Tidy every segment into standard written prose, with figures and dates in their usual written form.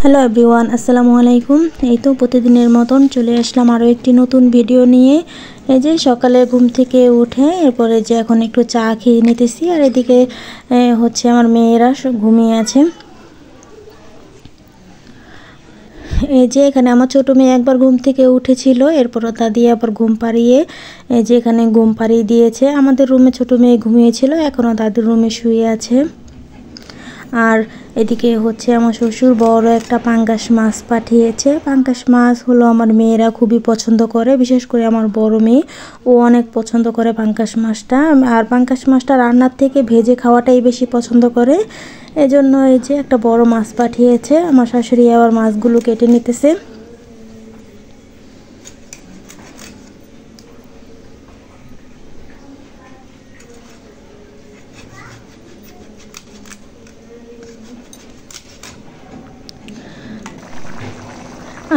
Hello everyone, আসসালামু আলাইকুম। এই তো প্রতিদিনের মতন চলে আসলাম আরও একটি নতুন ভিডিও নিয়ে। এই যে সকালে ঘুম থেকে উঠে এরপরে যে এখন একটু চা খেয়ে নিতেছি, আর এদিকে হচ্ছে আমার মেয়েরা ঘুমিয়ে আছে। এই যে এখানে আমার ছোটো মেয়ে একবার ঘুম থেকে উঠেছিল, এরপর তা দিয়ে আবার ঘুম পাড়িয়ে এই যে এখানে ঘুম পাড়িয়ে দিয়েছে। আমাদের রুমে ছোটো মেয়ে ঘুমিয়েছিল, এখনও তাদের রুমে শুয়ে আছে। আর এদিকে হচ্ছে আমার শ্বশুর বড় একটা পাঙ্গাস মাছ পাঠিয়েছে। পাঙ্গাস মাছ হলো আমার মেয়েরা খুবই পছন্দ করে, বিশেষ করে আমার বড় মেয়ে, ও অনেক পছন্দ করে পাঙ্গাস মাছটা। আর পাঙ্গাস মাছটা রান্নার থেকে ভেজে খাওয়াটাই বেশি পছন্দ করে। এজন্য এই যে একটা বড় মাছ পাঠিয়েছে। আমার শাশুড়ি আবার মাছগুলো কেটে নিতেছে।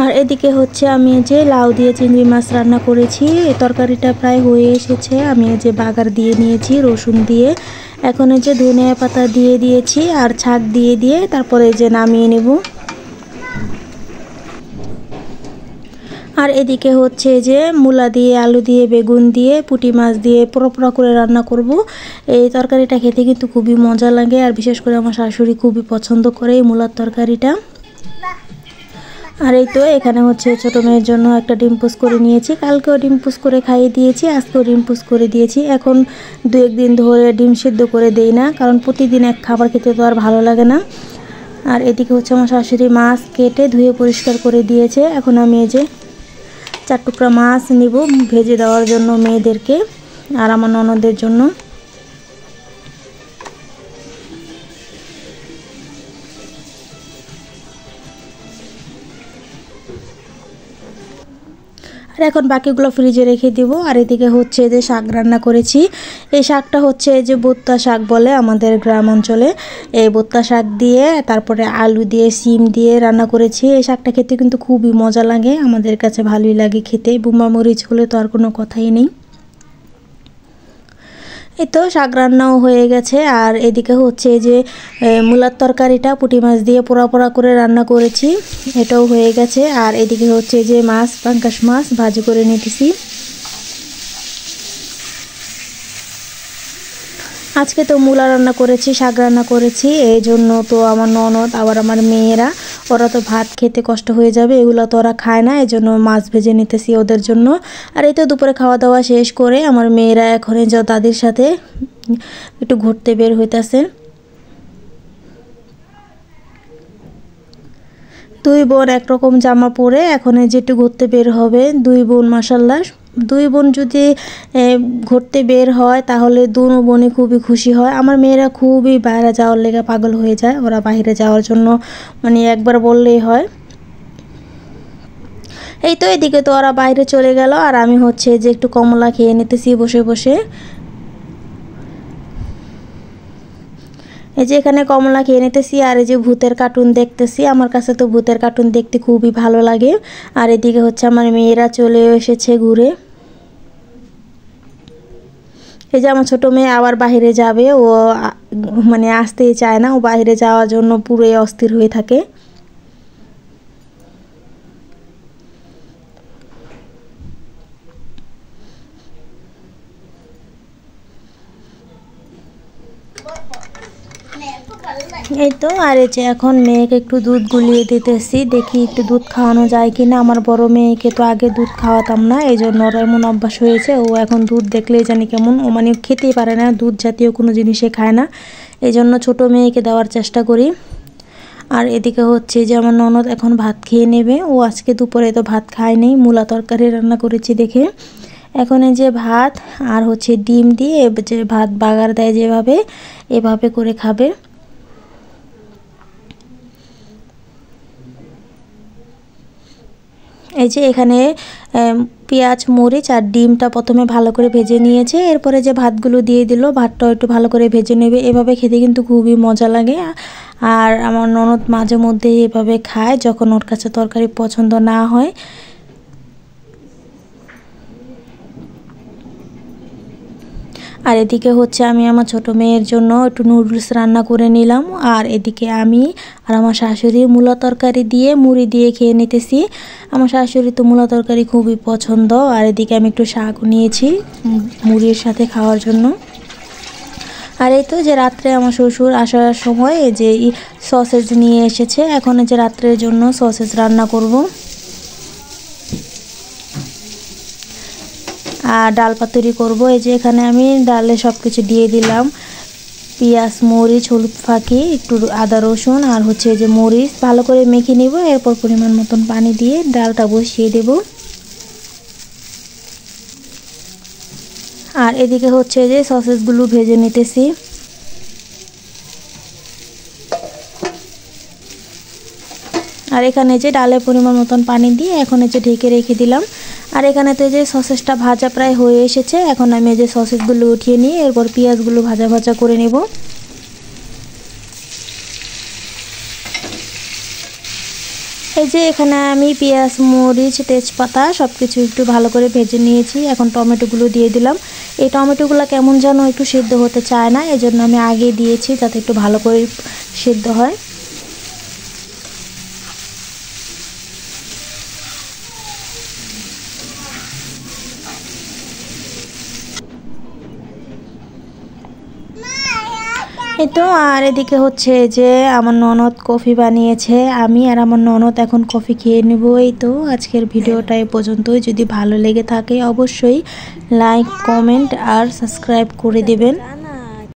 আর এদিকে হচ্ছে আমি যে লাউ দিয়ে চিংড়ি মাছ রান্না করেছি, এই তরকারিটা প্রায় হয়ে এসেছে। আমি যে বাগার দিয়ে নিয়েছি রসুন দিয়ে, এখন এই যে ধনিয়া পাতা দিয়ে দিয়েছি আর ছাক দিয়ে তারপরে যে নামিয়ে নেব। আর এদিকে হচ্ছে যে মূলা দিয়ে, আলু দিয়ে, বেগুন দিয়ে, পুঁটি মাছ দিয়ে পোড়া করে রান্না করব। এই তরকারিটা খেতে কিন্তু খুবই মজা লাগে, আর বিশেষ করে আমার শাশুড়ি খুবই পছন্দ করে এই মূলার তরকারিটা। আর এই তো এখানে হচ্ছে ছোটো মেয়ের জন্য একটা ডিম পোস্ট করে নিয়েছি। কালকেও ডিম পোস্ট করে খাইয়ে দিয়েছি, আজকেও ডিম পোস্ট করে দিয়েছি। এখন দু একদিন ধরে ডিম সিদ্ধ করে দেই না, কারণ প্রতিদিন এক খাবার খেতে তো আর ভালো লাগে না। আর এদিকে হচ্ছে আমার শাশুড়ি মাছ কেটে ধুয়ে পরিষ্কার করে দিয়েছে। এখন আমি এই যে 4 টুকরা মাছ নিব ভেজে দেওয়ার জন্য মেয়েদেরকে আর আমার ননদের জন্য। আর এখন বাকিগুলো ফ্রিজে রেখে দিব। আর এদিকে হচ্ছে যে শাক রান্না করেছি। এই শাকটা হচ্ছে যে বোত্তা শাক বলে আমাদের গ্রাম অঞ্চলে। এই বোত্তা শাক দিয়ে তারপরে আলু দিয়ে, সিম দিয়ে রান্না করেছি। এই শাকটা খেতে কিন্তু খুবই মজা লাগে, আমাদের কাছে ভালোই লাগে খেতে। বুম্বা মরিচ হলে তো আর কোনো কথাই নেই। এই তো শাক রান্নাও হয়ে গেছে। আর এদিকে হচ্ছে যে মূলার তরকারিটা পুঁটি মাছ দিয়ে পোড়া করে রান্না করেছি, এটাও হয়ে গেছে। আর এদিকে হচ্ছে যে মাছ, পাঙ্গাস মাছ ভাজি করে নিতেছি। আজকে তো মূলা রান্না করেছি, শাক রান্না করেছি, এই জন্য তো আমার ননদ আবার আমার মেয়েরা, ওরা তো ভাত খেতে কষ্ট হয়ে যাবে, এগুলো তো ওরা খায় না, এই জন্য মাছ ভেজে নিতেছি ওদের জন্য। আর এই তো দুপুরে খাওয়া দাওয়া শেষ করে আমার মেয়েরা এখন যে দাদির সাথে একটু ঘুরতে বের হইতেছে। দুই বোন একরকম জামা পরে এখন যে একটু ঘুরতে বের হবে। দুই বোন মাশাল্লাহ, দুই বোন যদি ঘুরতে বের হয় তাহলে দুনো বোনই খুবই খুশি হয়। আমার মেয়েরা খুবই বাইরে যাওয়ার লেগে পাগল হয়ে যায়, ওরা বাইরে যাওয়ার জন্য মানে একবার বললেই হয়। এই তো এদিকে তো ওরা বাইরে চলে গেল, আর আমি হচ্ছে যে একটু কমলা খেয়ে নিতেছি বসে বসে। এই যে এখানে কমলা খেয়ে নিতেছি, আর এই যে ভূতের কার্টুন দেখতেছি। আমার কাছে তো ভূতের কার্টুন দেখতে খুবই ভালো লাগে। আর এদিকে হচ্ছে আমার মেয়েরা চলে এসেছে ঘুরে। এই যে আমার ছোটো মেয়ে আবার বাইরে যাবে, ও মানে আসতেই চায় না, ও বাইরে যাওয়ার জন্য পুরোই অস্থির হয়ে থাকে। এই তো আর এই যে এখন মেয়েকে একটু দুধ গুলিয়ে দিতেছি, দেখি একটু দুধ খাওয়ানো যায় কিনা। আমার বড় মেয়েকে তো আগে দুধ খাওয়াতাম না, এই জন্য ওর এমন অভ্যাস হয়েছে, ও এখন দুধ দেখলেই জানি কেমন, ও মানে খেতেই পারে না, দুধ জাতীয় কোনো জিনিসে খায় না। এই জন্য ছোটো মেয়েকে দেওয়ার চেষ্টা করি। আর এদিকে হচ্ছে যে আমার ননদ এখন ভাত খেয়ে নেবে, ও আজকে দুপুরে তো ভাত খায়নি, মূলা তরকারি রান্না করেছি দেখে। এখন এই যে ভাত আর হচ্ছে ডিম দিয়ে যে ভাত বাগার দেয় যেভাবে, এভাবে করে খাবে। এই যে এখানে পেঁয়াজ, মরিচ আর ডিমটা প্রথমে ভালো করে ভেজে নিয়েছে, এরপরে যে ভাতগুলো দিয়ে দিল, ভাতটাও একটু ভালো করে ভেজে নেবে। এভাবে খেতে কিন্তু খুবই মজা লাগে। আর আমার ননদ মাঝে মধ্যে এভাবে খায় যখন ওর কাছে তরকারি পছন্দ না হয়। আর এদিকে হচ্ছে আমি আমার ছোট মেয়ের জন্য একটু নুডলস রান্না করে নিলাম। আর এদিকে আমি আর আমার শাশুড়ি মূলা তরকারি দিয়ে মুড়ি দিয়ে খেয়ে নিতেছি। আমার শাশুড়ি তো মূলা তরকারি খুবই পছন্দ। আর এদিকে আমি একটু শাক নিয়েছি মুড়ির সাথে খাওয়ার জন্য। আর এই তো যে রাত্রে আমার শ্বশুর আসার সময় যে সসেজ নিয়ে এসেছে, এখন যে রাত্রের জন্য সসেজ রান্না করব। আর ডাল পাতুরি করব। এই যে এখানে আমি ডালে সব কিছু দিয়ে দিলাম, পেঁয়াজ মরিচ হলুদ ফাঁকি একটু আদা রসুন আর হচ্ছে যে মরিচ ভালো করে মেখে নিব। এরপর পরিমাণ মতন পানি দিয়ে ডালটা বসিয়ে দেব। আর এদিকে হচ্ছে যে সসেসগুলো ভেজে নিতেছি। আর এখানে যে ডালের পরিমাণ মতন পানি দিয়ে এখন এই যে ঢেকে রেখে দিলাম। আর এখানে তো যে সসেসটা ভাজা প্রায় হয়ে এসেছে। এখন আমি এই যে সসেসগুলো উঠিয়ে নিয়ে এরপর পেঁয়াজগুলো ভাজা ভাজা করে নেব। এই যে এখানে আমি পেঁয়াজ মরিচ তেজপাতা সব কিছু একটু ভালো করে ভেজে নিয়েছি। এখন টমেটোগুলো দিয়ে দিলাম। এই টমেটোগুলো কেমন যেন একটু সিদ্ধ হতে চায় না, এজন্য আমি আগে দিয়েছি যাতে একটু ভালো করে সিদ্ধ হয়। এই তো আর এদিকে হচ্ছে যে আমার ননদ কফি বানিয়েছে, আমি আর আমার ননদ এখন কফি খেয়ে নেব। এই তো আজকের ভিডিওটা এ পর্যন্তই। যদি ভালো লেগে থাকে অবশ্যই লাইক কমেন্ট আর সাবস্ক্রাইব করে দেবেন।